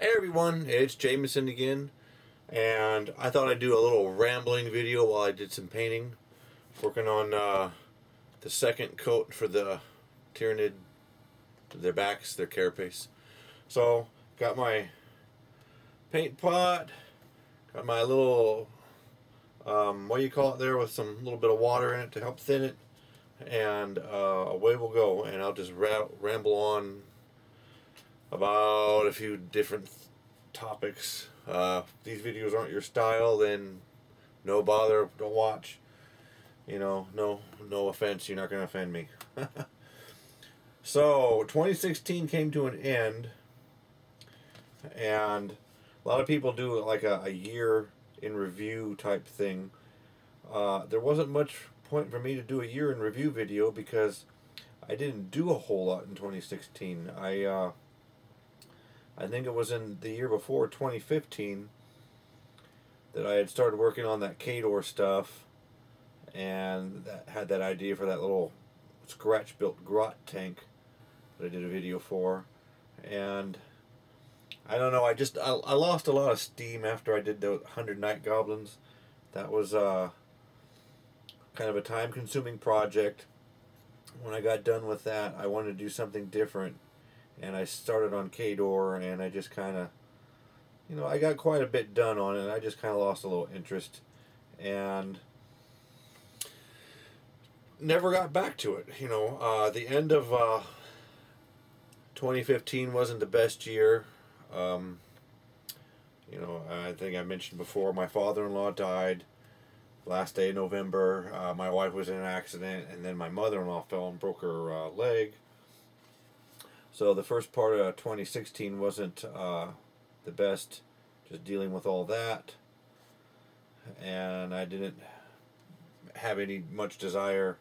Hey everyone, it's Jameson again, and I thought I'd do a little rambling video while I did some painting, working on the second coat for the Tyranid, their backs, their carapace. So, got my paint pot, got my little, what do you call it there, with some little bit of water in it to help thin it, and away we'll go, and I'll just ramble on about a few different topics. These videos aren't your style, then no bother, don't watch. You know, no offense, you're not going to offend me. So 2016 came to an end, and a lot of people do like a year in review type thing. There wasn't much point for me to do a year in review video because I didn't do a whole lot in 2016. I think it was in the year before, 2015, that I had started working on that Kador stuff, and that had that idea for that little scratch-built grot tank that I did a video for. And I don't know, I lost a lot of steam after I did the 100 Night Goblins. That was kind of a time-consuming project. When I got done with that, I wanted to do something different. And I started on Kador, and I just kind of, I got quite a bit done on it. I just kind of lost a little interest, and never got back to it. The end of 2015 wasn't the best year. I think I mentioned before, my father-in-law died last day of November. My wife was in an accident, and then my mother-in-law fell and broke her leg. So the first part of 2016 wasn't the best, just dealing with all that, and I didn't have any much desire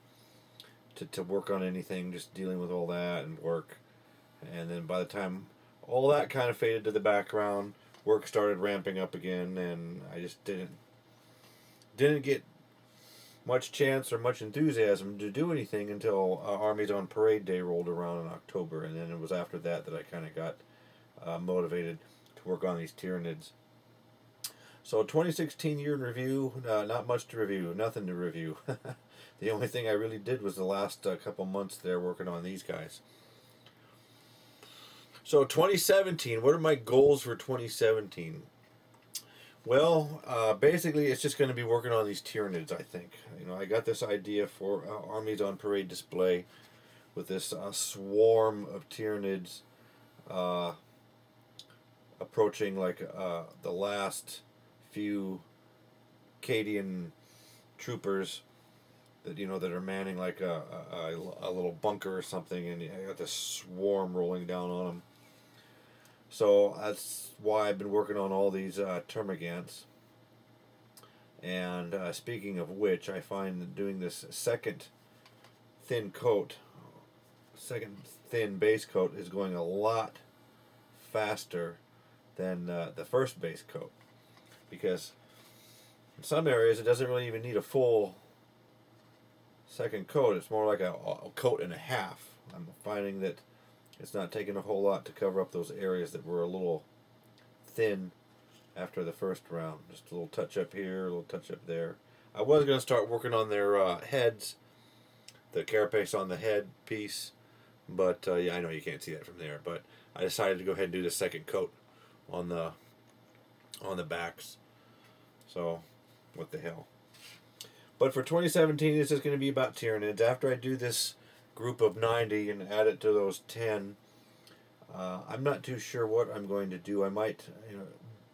to work on anything, just dealing with all that and work. And then by the time all that kind of faded to the background, work started ramping up again, and I just didn't get much chance or much enthusiasm to do anything until Armies on Parade Day rolled around in October, and then it was after that that I kind of got motivated to work on these Tyranids. So 2016 year in review, not much to review, nothing to review. The only thing I really did was the last couple months there working on these guys. So 2017, what are my goals for 2017? Well, basically, it's just going to be working on these Tyranids, I think. I got this idea for Armies on Parade display with this swarm of Tyranids approaching like the last few Cadian troopers that that are manning like a little bunker or something, and I got this swarm rolling down on them. So that's why I've been working on all these termagants. And speaking of which, I find that doing this second thin base coat is going a lot faster than the first base coat. Because in some areas it doesn't really even need a full second coat. It's more like a coat and a half. I'm finding that it's not taking a whole lot to cover up those areas that were a little thin after the first round. Just a little touch up here, a little touch up there. I was going to start working on their heads, the carapace on the head piece, but yeah, I know you can't see that from there, but I decided to go ahead and do the second coat on the backs. So, what the hell. But for 2017, it's just going to be about Tyranids. After I do this group of 90 and add it to those 10, I'm not too sure what I'm going to do. I might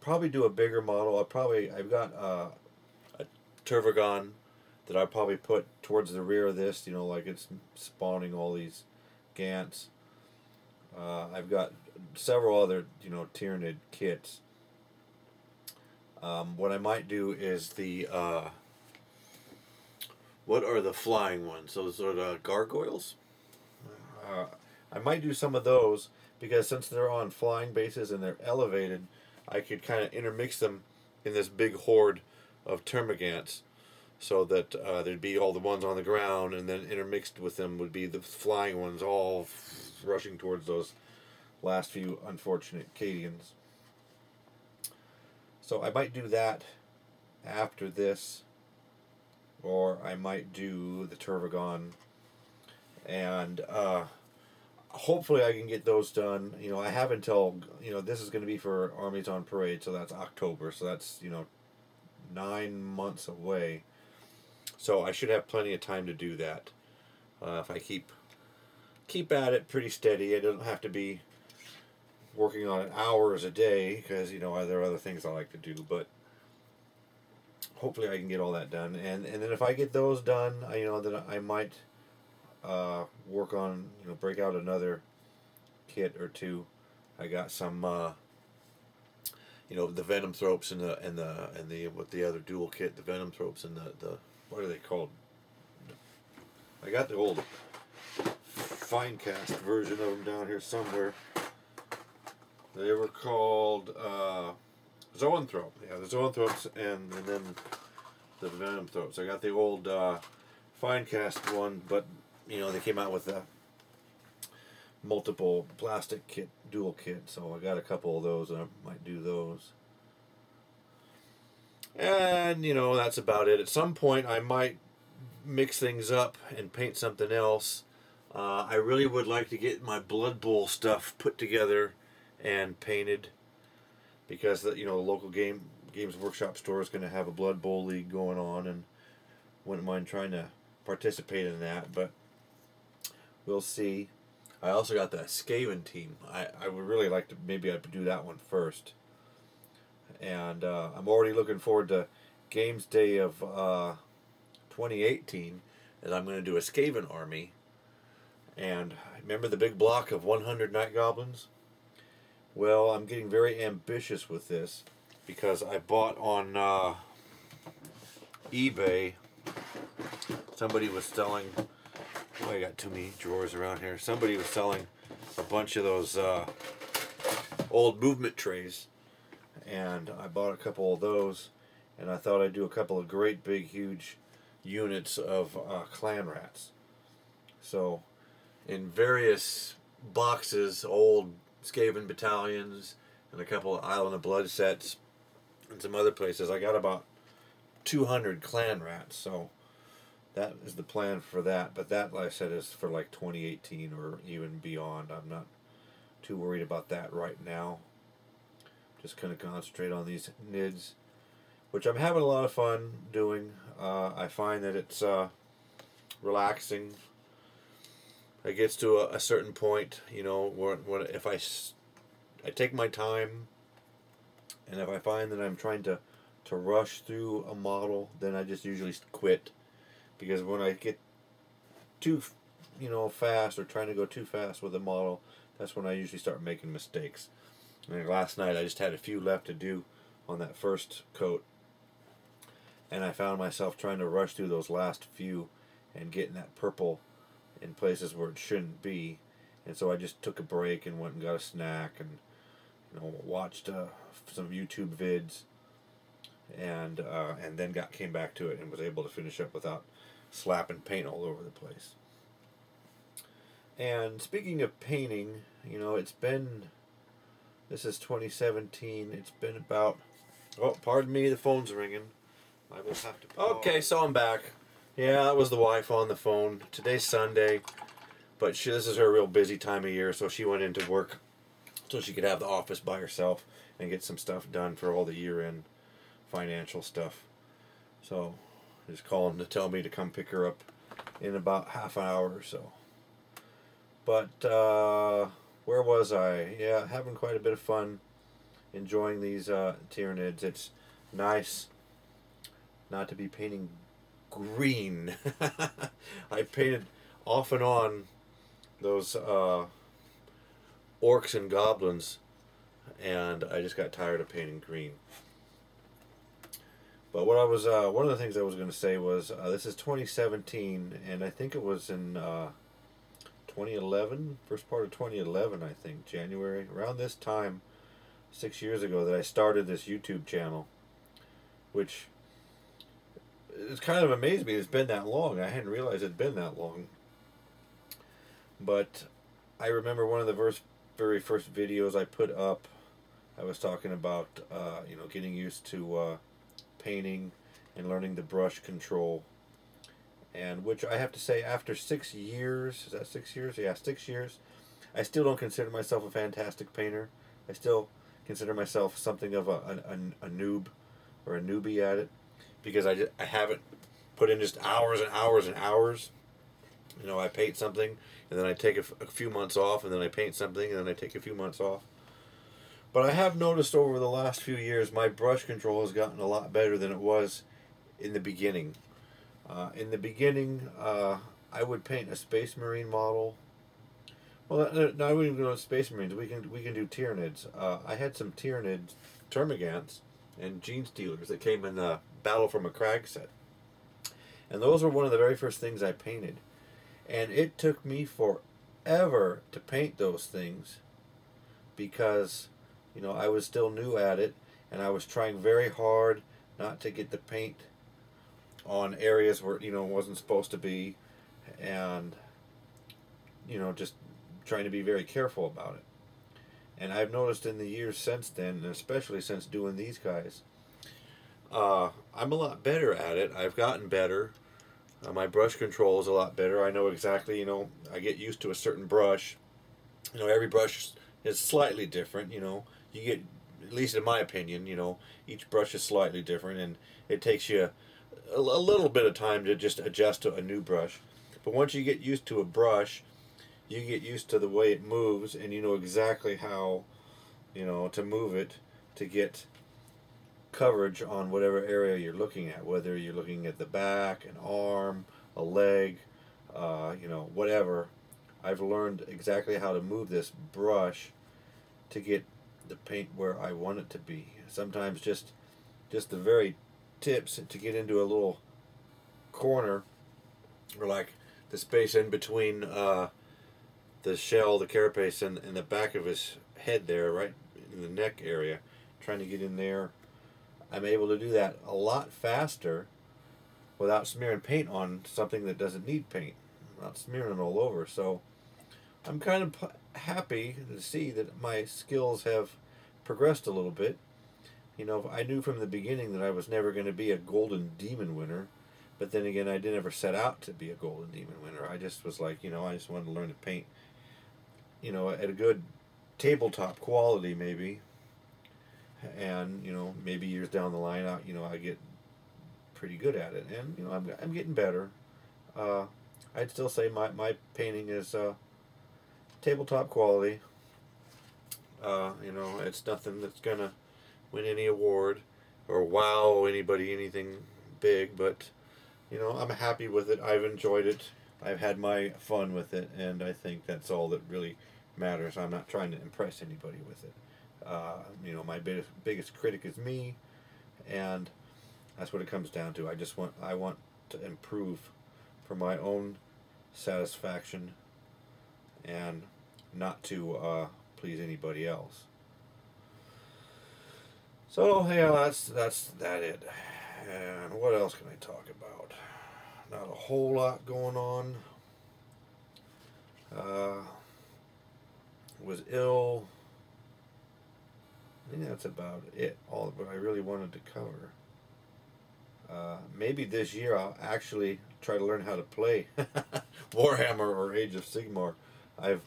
probably do a bigger model. I've got a Tervagon that I'll probably put towards the rear of this, like it's spawning all these Gants. I've got several other Tyranid kits. What I might do is the what are the flying ones? Those are the gargoyles? I might do some of those, because since they're on flying bases and they're elevated, I could kind of intermix them in this big horde of termagants, so that there'd be all the ones on the ground, and then intermixed with them would be the flying ones all rushing towards those last few unfortunate Cadians. So I might do that after this, or I might do the Turvagon, and hopefully I can get those done. You know, I have until, this is going to be for Armies on Parade, so that's October, so that's, 9 months away. So I should have plenty of time to do that. If I keep at it pretty steady. I don't have to be working on it hours a day, because, there are other things I like to do, but hopefully I can get all that done. And then if I get those done, then I might work on, break out another kit or two. I got some, the Venom Thropes and the with the other dual kit, the Venom Thropes and the what are they called? I got the old fine cast version of them down here somewhere. They were called Zoanthrope. Yeah, the Zoanthropes and then the Venom Thropes. I got the old fine cast one, but they came out with a multiple plastic kit, dual kit, so I got a couple of those, and I might do those. And that's about it. At some point I might mix things up and paint something else. I really would like to get my Blood Bowl stuff put together and painted, because the local Games Workshop store is going to have a Blood Bowl league going on, and wouldn't mind trying to participate in that, but we'll see. I also got the Skaven team. I would really like to, maybe I'd do that one first. And I'm already looking forward to Games Day of 2018, as I'm going to do a Skaven army. And remember the big block of 100 Night Goblins? Well, I'm getting very ambitious with this, because I bought on eBay, somebody was selling, I got too many drawers around here, somebody was selling a bunch of those old movement trays, and I bought a couple of those, and I thought I'd do a couple of great big huge units of clan rats. So in various boxes, old Skaven battalions and a couple of Island of Blood sets and some other places, I got about 200 clan rats. So that is the plan for that, but that, like I said, is for like 2018 or even beyond. I'm not too worried about that right now. Just going to concentrate on these NIDs, which I'm having a lot of fun doing. I find that it's relaxing. It gets to a certain point, when if I take my time, and if I find that I'm trying to rush through a model, then I just usually quit. Because when I get too, fast, or trying to go too fast with a model, that's when I usually start making mistakes. And last night I just had a few left to do on that first coat, and I found myself trying to rush through those last few and getting that purple in places where it shouldn't be. And so I just took a break and went and got a snack and watched some YouTube vids, and then came back to it and was able to finish up without slapping paint all over the place. And speaking of painting, this is 2017. It's been about, oh, pardon me, the phone's ringing. I will have to pause. Okay, so I'm back. Yeah, that was the wife on the phone. Today's Sunday, but this is her real busy time of year, so she went into work so she could have the office by herself and get some stuff done for all the year-end financial stuff. So just calling to tell me to come pick her up in about half an hour or so. But where was I? Yeah, having quite a bit of fun enjoying these Tyranids. It's nice not to be painting green. I painted off and on those orcs and goblins, and I just got tired of painting green. But what I was one of the things I was going to say was this is 2017, and I think it was in 2011, first part of 2011, I think, January, around this time, 6 years ago, that I started this YouTube channel, which it's kind of amazed me it's been that long. I hadn't realized it'd been that long. But I remember one of the very first videos I put up, I was talking about getting used to painting and learning the brush control, and which I have to say, after 6 years, is that 6 years? Yeah, 6 years. I still don't consider myself a fantastic painter. I still consider myself something of a noob or a newbie at it, because I haven't put in just hours and hours and hours. I paint something, and then I take a few months off, and then I paint something, and then I take a few months off. But I have noticed over the last few years my brush control has gotten a lot better than it was in the beginning. I would paint a Space Marine model. Well, no, I wouldn't even go to Space Marines. We can do Tyranids. I had some Tyranids, Termagants, and Gene Stealers that came in the Battle from a Crag set, and those were one of the very first things I painted. And it took me forever to paint those things because, I was still new at it, and I was trying very hard not to get the paint on areas where, it wasn't supposed to be, and, just trying to be very careful about it. And I've noticed in the years since then, and especially since doing these guys, I'm a lot better at it. I've gotten better. My brush control is a lot better. I know exactly, I get used to a certain brush. Every brush is slightly different, You get, at least in my opinion, each brush is slightly different, and it takes you a little bit of time to just adjust to a new brush. But once you get used to a brush, you get used to the way it moves, and you know exactly how, to move it to get coverage on whatever area you're looking at, whether you're looking at the back, an arm, a leg, whatever. I've learned exactly how to move this brush to get the paint where I want it to be. Sometimes just the very tips to get into a little corner, or like the space in between the shell, the carapace, and the back of his head there, right in the neck area, trying to get in there. I'm able to do that a lot faster without smearing paint on something that doesn't need paint, not smearing it all over. So I'm kind of happy to see that my skills have progressed a little bit. I knew from the beginning that I was never going to be a golden demon winner, but then again, I didn't ever set out to be a golden demon winner. I just was like, I just wanted to learn to paint, at a good tabletop quality maybe. And maybe years down the line, I get pretty good at it, and I'm getting better. I'd still say my painting is tabletop quality. It's nothing that's gonna win any award or wow anybody anything big, but I'm happy with it. I've enjoyed it. I've had my fun with it, and I think that's all that really matters. I'm not trying to impress anybody with it. My biggest critic is me, and that's what it comes down to. I want to improve for my own satisfaction, and not to please anybody else. So yeah, that's it. And what else can I talk about? Not a whole lot going on. Was ill. I think that's about it. All of what I really wanted to cover. Maybe this year I'll actually try to learn how to play Warhammer or Age of Sigmar. I've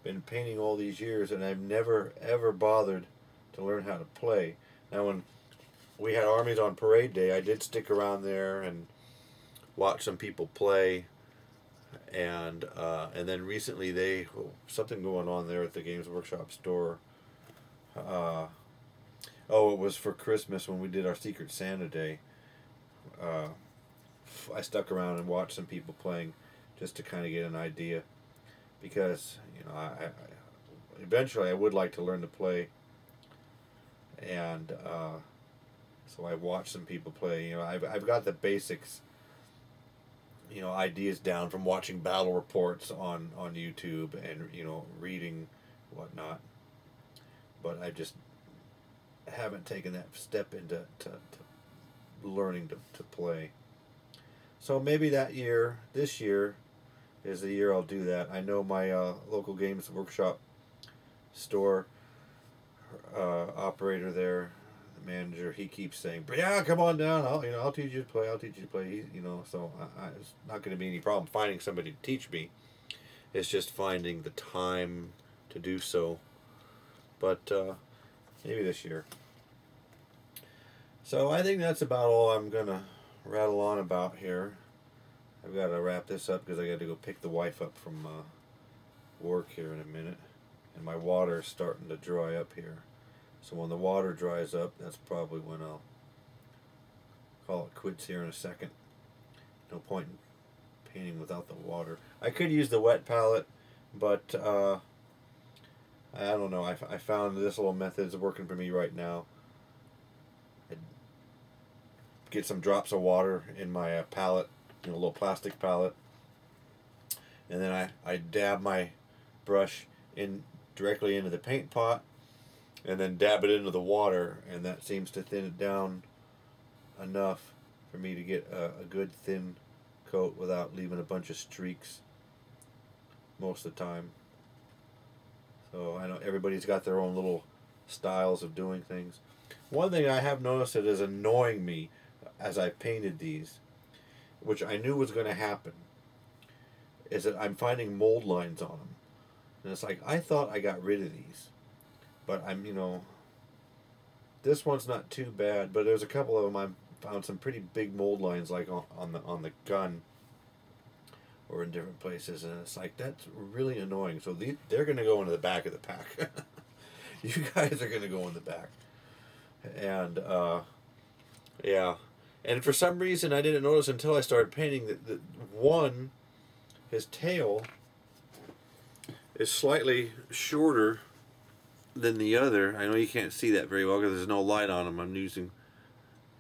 been painting all these years, and I've never ever bothered to learn how to play. Now, when we had armies on parade day, I did stick around there and watch some people play. And then recently something going on there at the Games Workshop store. It was for Christmas when we did our Secret Santa Day. I stuck around and watched some people playing just to kind of get an idea, because I eventually I would like to learn to play, and so I watched some people play. I've got the basics, ideas down from watching battle reports on YouTube and reading whatnot, but I just haven't taken that step into to learning to play. So maybe this year is the year I'll do that. I know my local Games Workshop store operator there, the manager, he keeps saying, "But yeah, come on down. I'll teach you to play. I'll teach you to play." So it's not going to be any problem finding somebody to teach me. It's just finding the time to do so. But maybe this year. So I think that's about all I'm gonna rattle on about here. I've got to wrap this up because I got to go pick the wife up from work here in a minute, and my water is starting to dry up here. So when the water dries up, that's probably when I'll call it quits here in a second. No point in painting without the water. I could use the wet palette, but I don't know. I found this little method is working for me right now. I get some drops of water in my palette, a little plastic palette, and then I dab my brush in directly into the paint pot, and then dab it into the water, and that seems to thin it down enough for me to get a good thin coat without leaving a bunch of streaks most of the time. So I know everybody's got their own little styles of doing things. One thing I have noticed that is annoying me as I painted these, which I knew was going to happen, is that I'm finding mold lines on them. And it's like, I thought I got rid of these. But this one's not too bad, but there's a couple of them I found some pretty big mold lines, like on the gun or in different places, and it's like, that's really annoying. So they're going to go into the back of the pack. You guys are going to go in the back. And yeah, and for some reason I didn't notice until I started painting that one, his tail is slightly shorter than the other. I know you can't see that very well because there's no light on him. I'm using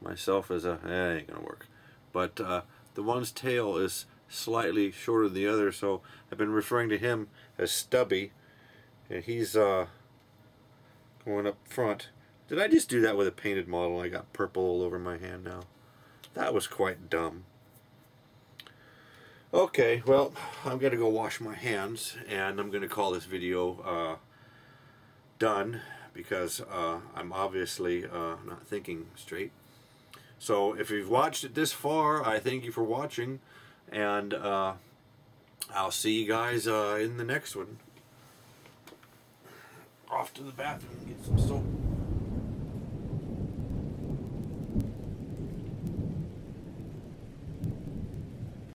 myself as it ain't gonna work. But the one's tail is slightly shorter than the other, so I've been referring to him as Stubby, and he's going up front. Did I just do that with a painted model? I got purple all over my hand now. That was quite dumb. Okay, well, I'm going to go wash my hands, and I'm going to call this video done, because I'm obviously not thinking straight. So if you've watched it this far, I thank you for watching, and I'll see you guys in the next one. Off to the bathroom and get some soap.